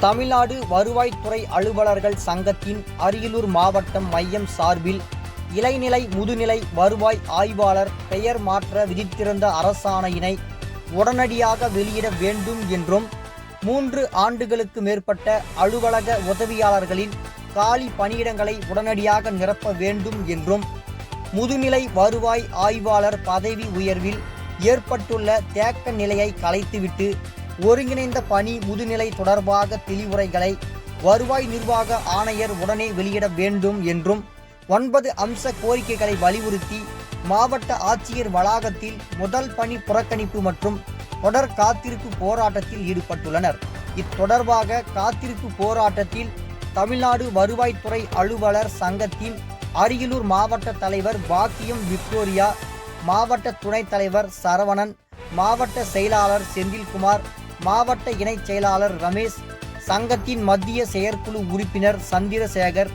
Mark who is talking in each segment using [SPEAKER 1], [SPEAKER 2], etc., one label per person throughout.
[SPEAKER 1] தமிழ்நாடு வருவாய்த்துறை அலுவலர்கள் சங்கத்தின் அரியலூர் மாவட்டம் மையம் சார்பில் இளநிலை முதுநிலை வருவாய் ஆய்வாளர் பெயர் மாற்ற விதித்திருந்த அரசாணையினை உடனடியாக வெளியிட வேண்டும் என்றும் 3 ஆண்டுகளுக்கு மேற்பட்ட அலுவலக உதவியாளர்களின் காலி பணியிடங்களை உடனடியாக நிரப்ப வேண்டும் என்றும் முதுநிலை வருவாய் ஆய்வாளர் பதவி உயர்வில் ஏற்பட்டுள்ள தேக்க நிலையை கலைத்துவிட்டு ஒருங்கிணைந்த பணி முதுநிலை தொடர்பாக தெளிவுரைகளை வருவாய் நிர்வாக ஆணையர் உடனே வெளியிட வேண்டும் என்றும் 9 அம்ச கோரிக்கைகளை வலியுறுத்தி மாவட்ட ஆட்சியர் வளாகத்தில் முதல் பணி புறக்கணிப்பு மற்றும் தொடர் காத்திருப்பு போராட்டத்தில் ஈடுபட்டுள்ளனர். இத்தொடர்பாக காத்திருப்பு போராட்டத்தில் தமிழ்நாடு வருவாய்த்துறை அலுவலர் சங்கத்தின் அரியலூர் மாவட்ட தலைவர் பாக்கியம் விக்டோரியா, மாவட்ட துணைத் தலைவர் சரவணன், மாவட்ட செயலாளர் செந்தில்குமார், மாவட்ட இணைச் செயலாளர் ரமேஷ், சங்கத்தின் மத்திய செயற்குழு உறுப்பினர் சந்திரசேகர்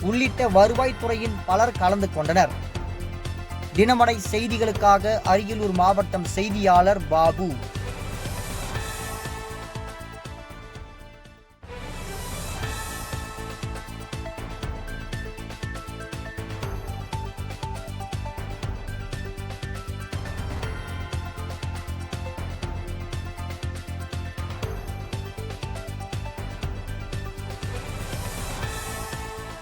[SPEAKER 1] உள்ளிட்ட வருவாய்த்துறையின் பலர் கலந்து கொண்டனர். தினமடை செய்திகளுக்காக அரியலூர் மாவட்டம் செய்தியாளர் பாபு.